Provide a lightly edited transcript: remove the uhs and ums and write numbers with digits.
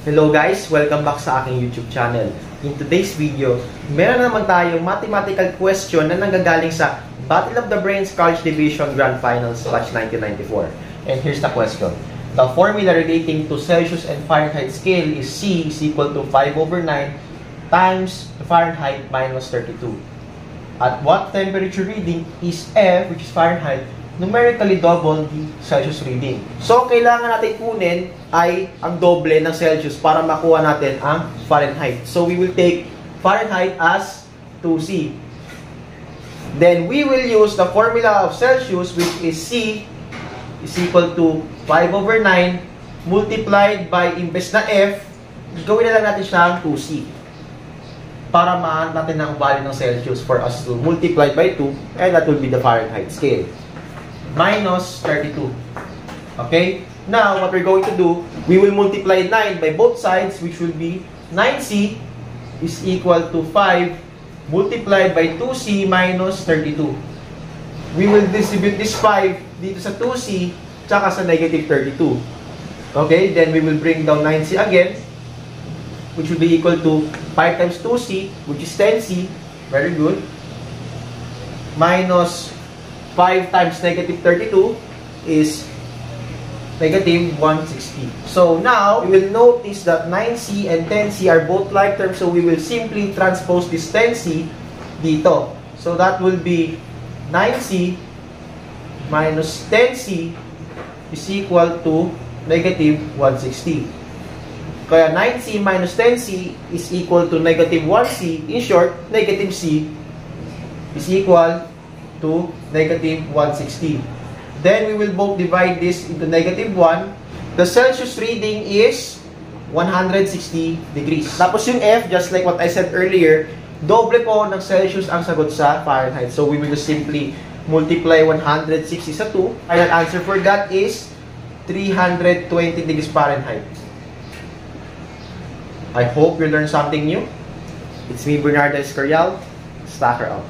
Hello guys! Welcome back sa aking YouTube channel. In today's video, meron naman tayong mathematical question na nanggagaling sa Battle of the Brains College Division Grand Finals Batch 1994. And here's the question. The formula relating to Celsius and Fahrenheit scale is C is equal to 5/9 times the Fahrenheit minus 32. At what temperature reading is F, which is Fahrenheit, numerically double the Celsius reading? So, kailangan natin kunin ay ang doble ng Celsius para makuha natin ang Fahrenheit. So, we will take Fahrenheit as 2C. Then, we will use the formula of Celsius, which is C is equal to 5/9 multiplied by, imbes na F, gawin na lang natin siyang 2C. Para mahan natin ang value ng Celsius for us to multiply by 2, and that will be the Fahrenheit scale. Minus 32. Okay? Now, what we're going to do, we will multiply 9 by both sides, which will be 9C is equal to 5 multiplied by 2C minus 32. We will distribute this 5 dito sa 2C tsaka sa negative 32. Okay? Then, we will bring down 9C again, which will be equal to 5 times 2C, which is 10C. Very good. Minus 5 times negative 32 is negative 160. So now, we will notice that 9C and 10C are both like terms, so we will simply transpose this 10C dito. So that will be 9C minus 10C is equal to negative 160. Kaya 9C minus 10C is equal to negative 1C. In short, negative C is equal to negative 160. Then we will both divide this into negative 1. The Celsius reading is 160 degrees. Tapos yung F, just like what I said earlier, doble po ng Celsius ang sagot sa Fahrenheit. So we will just simply multiply 160 sa 2. Final answer for that is 320 degrees Fahrenheit. I hope you learned something new. It's me, Bernardo Escorial. Stacker out.